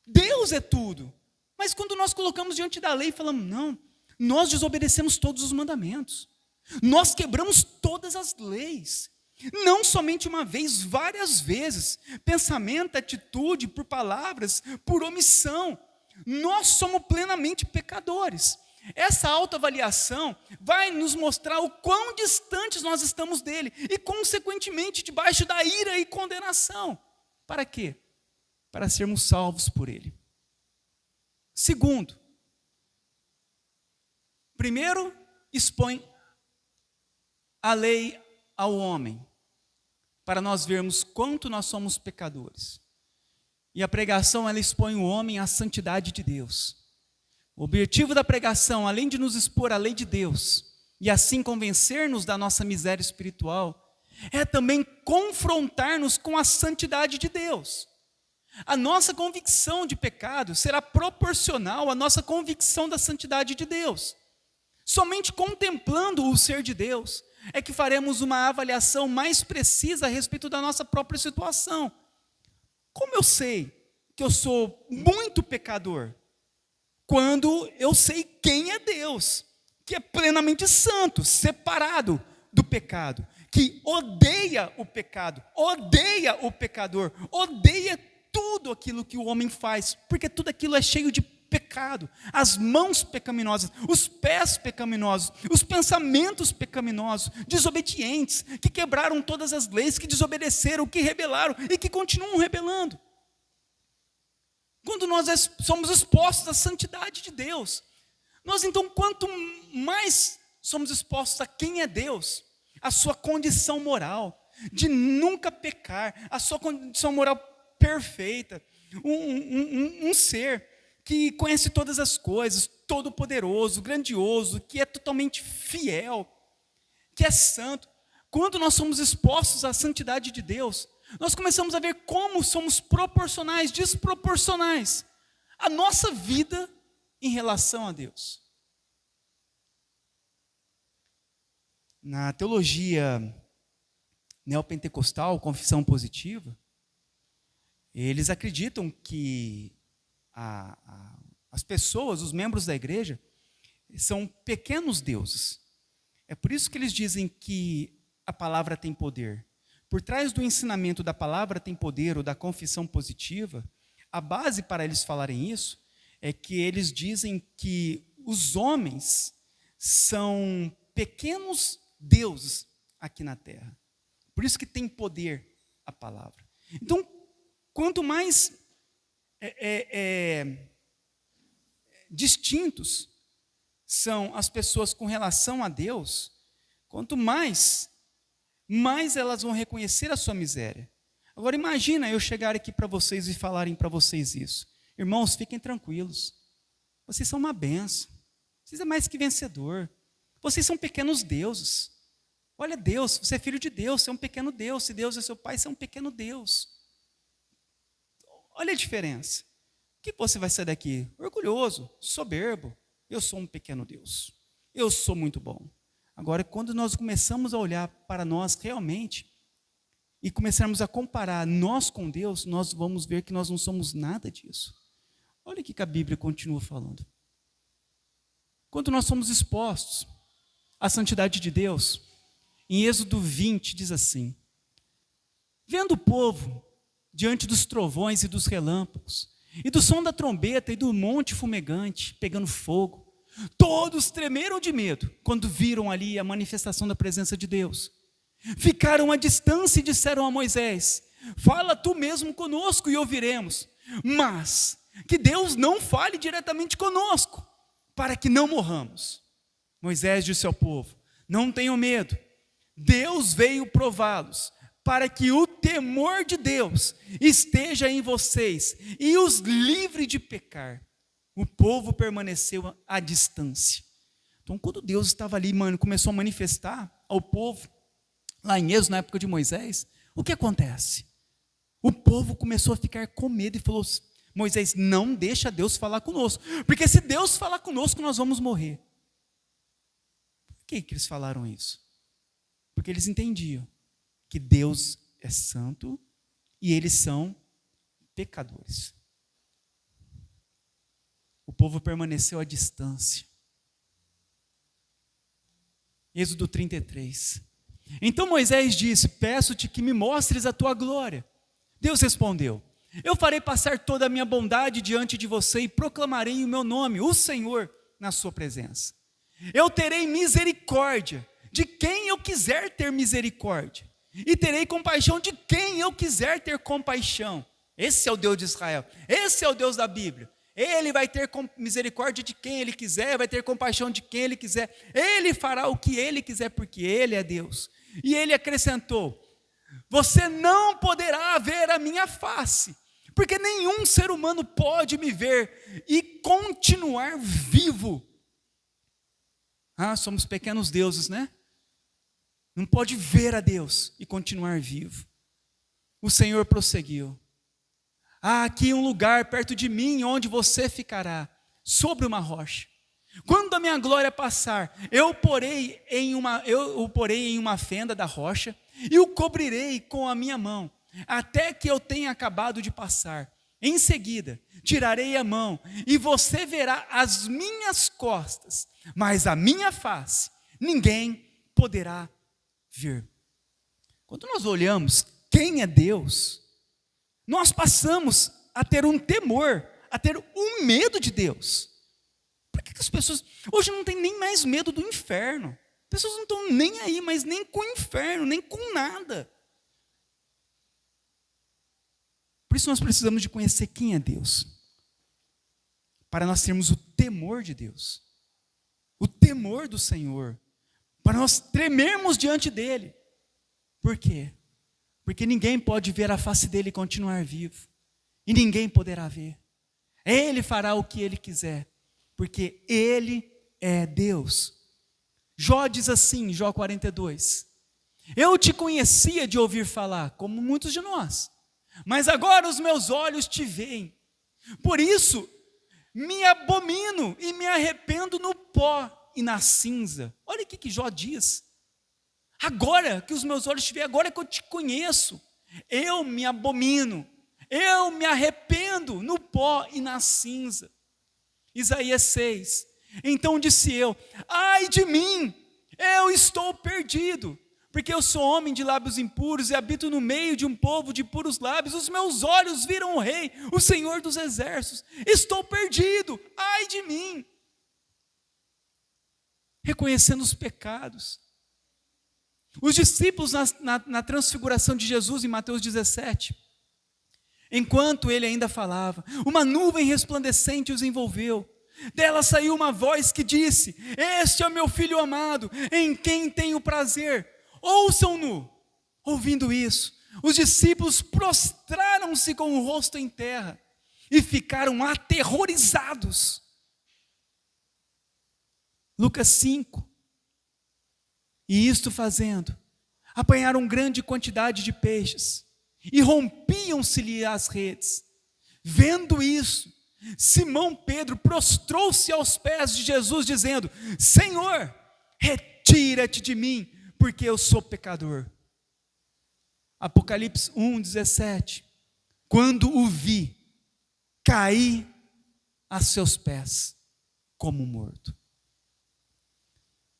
Deus é tudo. Mas quando nós colocamos diante da lei e falamos, não, nós desobedecemos todos os mandamentos. Nós quebramos todas as leis. Não somente uma vez, várias vezes. Pensamento, atitude, por palavras, por omissão. Nós somos plenamente pecadores. Essa autoavaliação vai nos mostrar o quão distantes nós estamos dele. E, consequentemente, debaixo da ira e condenação. Para quê? Para sermos salvos por ele. Segundo, primeiro, expõe a lei ao homem, para nós vermos quanto nós somos pecadores. E a pregação, ela expõe o homem à santidade de Deus. O objetivo da pregação, além de nos expor à lei de Deus, e assim convencer-nos da nossa miséria espiritual, é também confrontar-nos com a santidade de Deus. A nossa convicção de pecado será proporcional à nossa convicção da santidade de Deus. Somente contemplando o ser de Deus é que faremos uma avaliação mais precisa a respeito da nossa própria situação. Como eu sei que eu sou muito pecador? Quando eu sei quem é Deus, que é plenamente santo, separado do pecado, que odeia o pecado, odeia o pecador, odeia tudo aquilo que o homem faz, porque tudo aquilo é cheio de pecado, as mãos pecaminosas, os pés pecaminosos, os pensamentos pecaminosos, desobedientes, que quebraram todas as leis, que desobedeceram, que rebelaram e que continuam rebelando. Quando nós somos expostos à santidade de Deus, nós então, quanto mais somos expostos a quem é Deus, a sua condição moral, de nunca pecar, a sua condição moral perfeita, um ser que conhece todas as coisas, todo-poderoso, grandioso, que é totalmente fiel, que é santo. Quando nós somos expostos à santidade de Deus, nós começamos a ver como somos proporcionais, desproporcionais, a nossa vida em relação a Deus. Na teologia neopentecostal, confissão positiva, eles acreditam que as pessoas, os membros da igreja, são pequenos deuses. É por isso que eles dizem que a palavra tem poder. Por trás do ensinamento da palavra tem poder ou da confissão positiva, a base para eles falarem isso é que eles dizem que os homens são pequenos deuses aqui na terra. Por isso que tem poder a palavra. Então, quanto mais distintos são as pessoas com relação a Deus, quanto mais elas vão reconhecer a sua miséria. Agora imagina eu chegar aqui para vocês e falarem para vocês isso. Irmãos, fiquem tranquilos. Vocês são uma benção. Vocês é mais que vencedor. Vocês são pequenos deuses. Olha Deus, você é filho de Deus, você é um pequeno Deus. Se Deus é seu pai, você é um pequeno Deus. Olha a diferença. O que você vai sair daqui? Orgulhoso, soberbo. Eu sou um pequeno Deus. Eu sou muito bom. Agora, quando nós começamos a olhar para nós realmente e começarmos a comparar nós com Deus, nós vamos ver que nós não somos nada disso. Olha o que a Bíblia continua falando. Quando nós somos expostos à santidade de Deus, em Êxodo 20 diz assim: vendo o povo diante dos trovões e dos relâmpagos, e do som da trombeta e do monte fumegante pegando fogo, todos tremeram de medo quando viram ali a manifestação da presença de Deus. Ficaram à distância e disseram a Moisés: fala tu mesmo conosco e ouviremos, mas que Deus não fale diretamente conosco, para que não morramos. Moisés disse ao povo: não tenham medo, Deus veio prová-los, para que o temor de Deus esteja em vocês e os livre de pecar. O povo permaneceu à distância. Então, quando Deus estava ali, começou a manifestar, ao povo, lá em Êxodo, na época de Moisés, o que acontece? O povo começou a ficar com medo e falou: Moisés, não deixa Deus falar conosco, porque se Deus falar conosco, nós vamos morrer. Por que eles falaram isso? Porque eles entendiam que Deus é santo e eles são pecadores. O povo permaneceu à distância. Êxodo 33. Então Moisés disse: peço-te que me mostres a tua glória. Deus respondeu: eu farei passar toda a minha bondade diante de você e proclamarei o meu nome, o Senhor, na sua presença. Eu terei misericórdia de quem eu quiser ter misericórdia, e terei compaixão de quem eu quiser ter compaixão. Esse é o Deus de Israel, esse é o Deus da Bíblia. Ele vai ter misericórdia de quem Ele quiser, vai ter compaixão de quem Ele quiser. Ele fará o que Ele quiser, porque Ele é Deus. E Ele acrescentou: você não poderá ver a minha face, porque nenhum ser humano pode me ver e continuar vivo. Somos pequenos deuses, né? Não pode ver a Deus e continuar vivo. O Senhor prosseguiu: há aqui um lugar perto de mim onde você ficará, sobre uma rocha. Quando a minha glória passar, eu o porei em uma fenda da rocha e o cobrirei com a minha mão, até que eu tenha acabado de passar. Em seguida, tirarei a mão e você verá as minhas costas, mas a minha face ninguém poderá ver. Quando nós olhamos quem é Deus, nós passamos a ter um temor, a ter um medo de Deus. Por que as pessoas hoje não têm nem mais medo do inferno? As pessoas não estão nem aí, mas nem com o inferno, nem com nada. Por isso nós precisamos de conhecer quem é Deus, para nós termos o temor de Deus, o temor do Senhor, para nós tremermos diante dEle. Por quê? Porque ninguém pode ver a face dEle e continuar vivo, e ninguém poderá ver. Ele fará o que Ele quiser, porque Ele é Deus. Jó diz assim, Jó 42, eu te conhecia de ouvir falar, como muitos de nós, mas agora os meus olhos te veem. Por isso, me abomino e me arrependo no pó e na cinza. Olha o que Jó diz. Agora que os meus olhos te veem, agora que eu te conheço, eu me abomino, eu me arrependo no pó e na cinza. Isaías 6, então disse eu: ai de mim, eu estou perdido, porque eu sou homem de lábios impuros e habito no meio de um povo de puros lábios. Os meus olhos viram o Rei, o Senhor dos exércitos. Estou perdido, ai de mim. Reconhecendo os pecados. Os discípulos na transfiguração de Jesus em Mateus 17, enquanto ele ainda falava, uma nuvem resplandecente os envolveu. Dela saiu uma voz que disse: este é o meu filho amado, em quem tenho prazer. Ouçam-no. Ouvindo isso, os discípulos prostraram-se com o rosto em terra e ficaram aterrorizados. Lucas 5. E isto fazendo, apanharam grande quantidade de peixes e rompiam-se-lhe as redes. Vendo isso, Simão Pedro prostrou-se aos pés de Jesus, dizendo: Senhor, retira-te de mim, porque eu sou pecador. Apocalipse 1:17. Quando o vi, caí a seus pés como morto.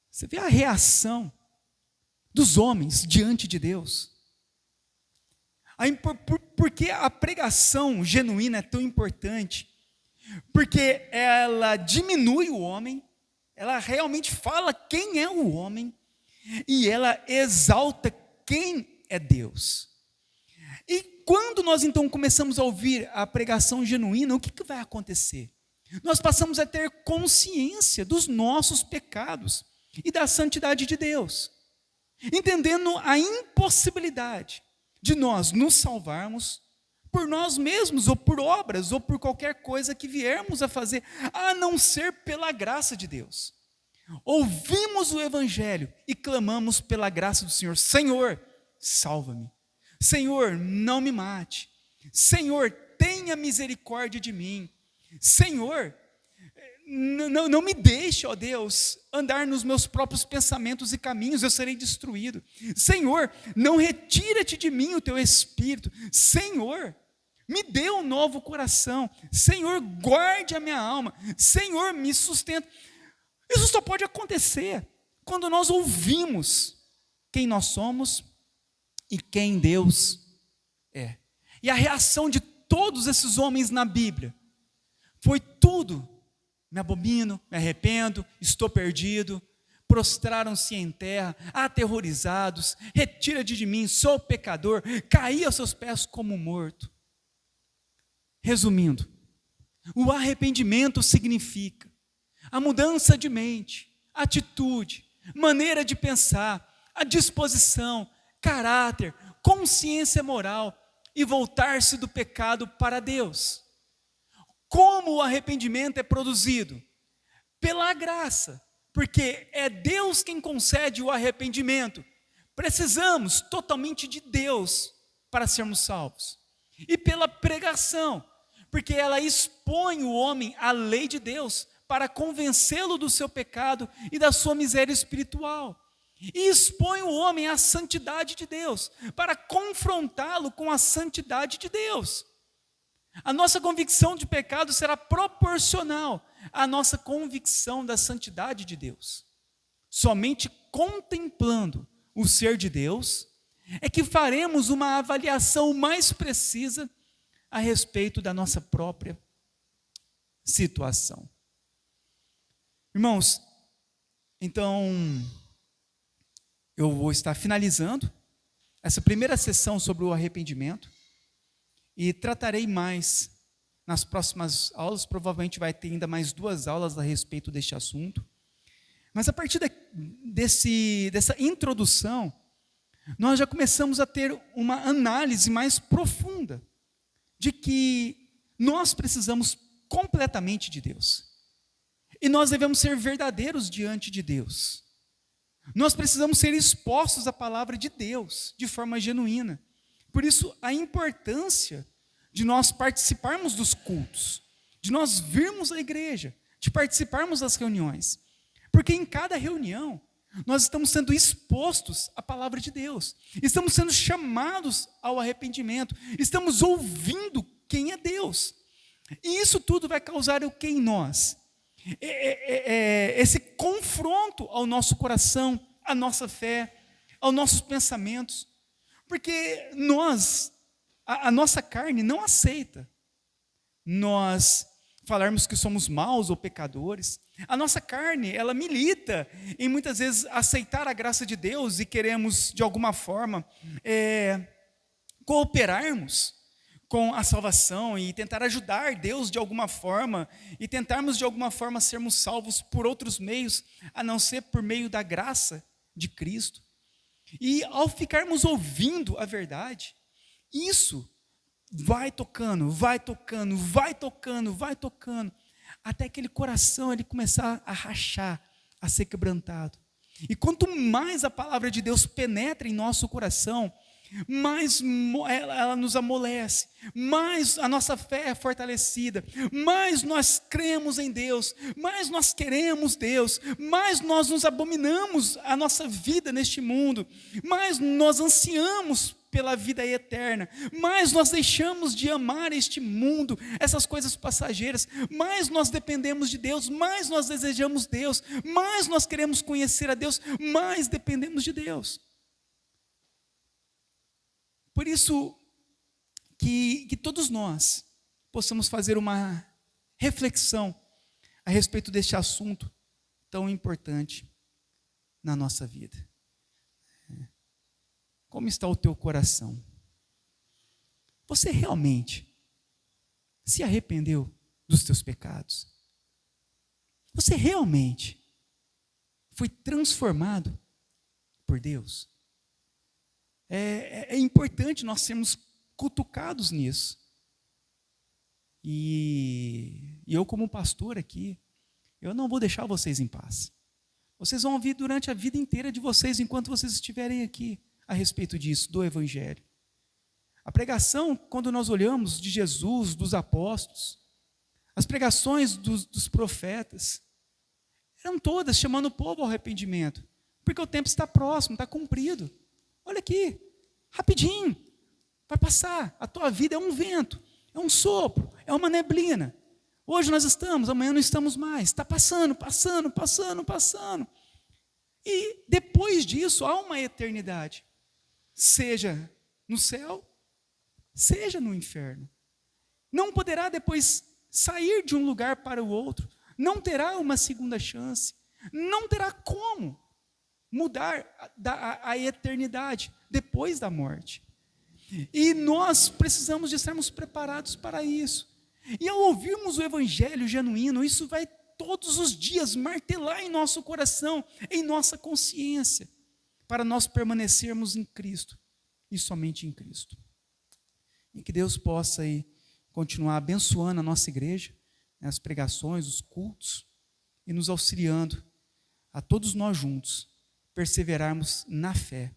Você vê a reação dos homens diante de Deus. Porque a pregação genuína é tão importante? Porque ela diminui o homem, ela realmente fala quem é o homem, e ela exalta quem é Deus. E quando nós então começamos a ouvir a pregação genuína, o que vai acontecer? Nós passamos a ter consciência dos nossos pecados e da santidade de Deus, entendendo a impossibilidade de nós nos salvarmos por nós mesmos, ou por obras, ou por qualquer coisa que viermos a fazer, a não ser pela graça de Deus. Ouvimos o Evangelho e clamamos pela graça do Senhor. Senhor, salva-me. Senhor, não me mate. Senhor, tenha misericórdia de mim. Senhor, não me deixe, ó Deus, andar nos meus próprios pensamentos e caminhos, eu serei destruído. Senhor, não retira-te de mim o teu espírito. Senhor, me dê um novo coração. Senhor, guarde a minha alma. Senhor, me sustenta. Isso só pode acontecer quando nós ouvimos quem nós somos e quem Deus é. E a reação de todos esses homens na Bíblia foi tudo: me abomino, me arrependo, estou perdido. Prostraram-se em terra, aterrorizados. Retira-te de mim, sou pecador. Caí aos seus pés como morto. Resumindo, o arrependimento significa a mudança de mente, atitude, maneira de pensar, a disposição, caráter, consciência moral e voltar-se do pecado para Deus. Como o arrependimento é produzido? Pela graça, porque é Deus quem concede o arrependimento. Precisamos totalmente de Deus para sermos salvos. E pela pregação, porque ela expõe o homem à lei de Deus para convencê-lo do seu pecado e da sua miséria espiritual. E expõe o homem à santidade de Deus, para confrontá-lo com a santidade de Deus. A nossa convicção de pecado será proporcional à nossa convicção da santidade de Deus. Somente contemplando o ser de Deus é que faremos uma avaliação mais precisa a respeito da nossa própria situação. Irmãos, então, eu vou estar finalizando essa primeira sessão sobre o arrependimento e tratarei mais nas próximas aulas. Provavelmente vai ter ainda mais 2 aulas a respeito deste assunto. Mas a partir dessa introdução, nós já começamos a ter uma análise mais profunda de que nós precisamos completamente de Deus. E nós devemos ser verdadeiros diante de Deus. Nós precisamos ser expostos à palavra de Deus de forma genuína. Por isso, a importância de nós participarmos dos cultos, de nós virmos à igreja, de participarmos das reuniões. Porque em cada reunião, nós estamos sendo expostos à palavra de Deus. Estamos sendo chamados ao arrependimento. Estamos ouvindo quem é Deus. E isso tudo vai causar o que em nós? Esse confronto ao nosso coração, à nossa fé, aos nossos pensamentos. Porque a nossa carne não aceita nós falarmos que somos maus ou pecadores. A nossa carne, ela milita em muitas vezes aceitar a graça de Deus e queremos de alguma forma cooperarmos com a salvação e tentar ajudar Deus de alguma forma e tentarmos de alguma forma sermos salvos por outros meios, a não ser por meio da graça de Cristo. E ao ficarmos ouvindo a verdade, isso vai tocando, até aquele coração ele começar a rachar, a ser quebrantado. E quanto mais a palavra de Deus penetra em nosso coração, mais ela nos amolece, mais a nossa fé é fortalecida, mais nós cremos em Deus, mais nós queremos Deus, mais nós nos abominamos a nossa vida neste mundo, mais nós ansiamos pela vida eterna, mais nós deixamos de amar este mundo, essas coisas passageiras, mais nós dependemos de Deus, mais nós desejamos Deus, mais nós queremos conhecer a Deus, mais dependemos de Deus. Por isso que todos nós possamos fazer uma reflexão a respeito deste assunto tão importante na nossa vida. Como está o teu coração? Você realmente se arrependeu dos teus pecados? Você realmente foi transformado por Deus? É importante nós sermos cutucados nisso. E eu como pastor aqui, eu não vou deixar vocês em paz. Vocês vão ouvir durante a vida inteira de vocês, enquanto vocês estiverem aqui, a respeito disso, do Evangelho. A pregação, quando nós olhamos de Jesus, dos apóstolos, as pregações dos profetas, eram todas chamando o povo ao arrependimento, porque o tempo está próximo, está cumprido. Olha aqui, rapidinho, vai passar. A tua vida é um vento, é um sopro, é uma neblina. Hoje nós estamos, amanhã não estamos mais. Está passando. E depois disso há uma eternidade, seja no céu, seja no inferno. Não poderá depois sair de um lugar para o outro, não terá uma segunda chance, não terá como mudar a eternidade depois da morte. E nós precisamos de estarmos preparados para isso. E ao ouvirmos o Evangelho genuíno, isso vai todos os dias martelar em nosso coração, em nossa consciência, para nós permanecermos em Cristo e somente em Cristo. E que Deus possa aí continuar abençoando a nossa igreja, as pregações, os cultos, e nos auxiliando a todos nós juntos perseverarmos na fé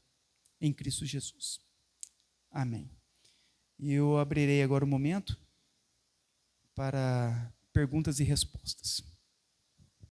em Cristo Jesus. Amém. E eu abrirei agora o momento para perguntas e respostas.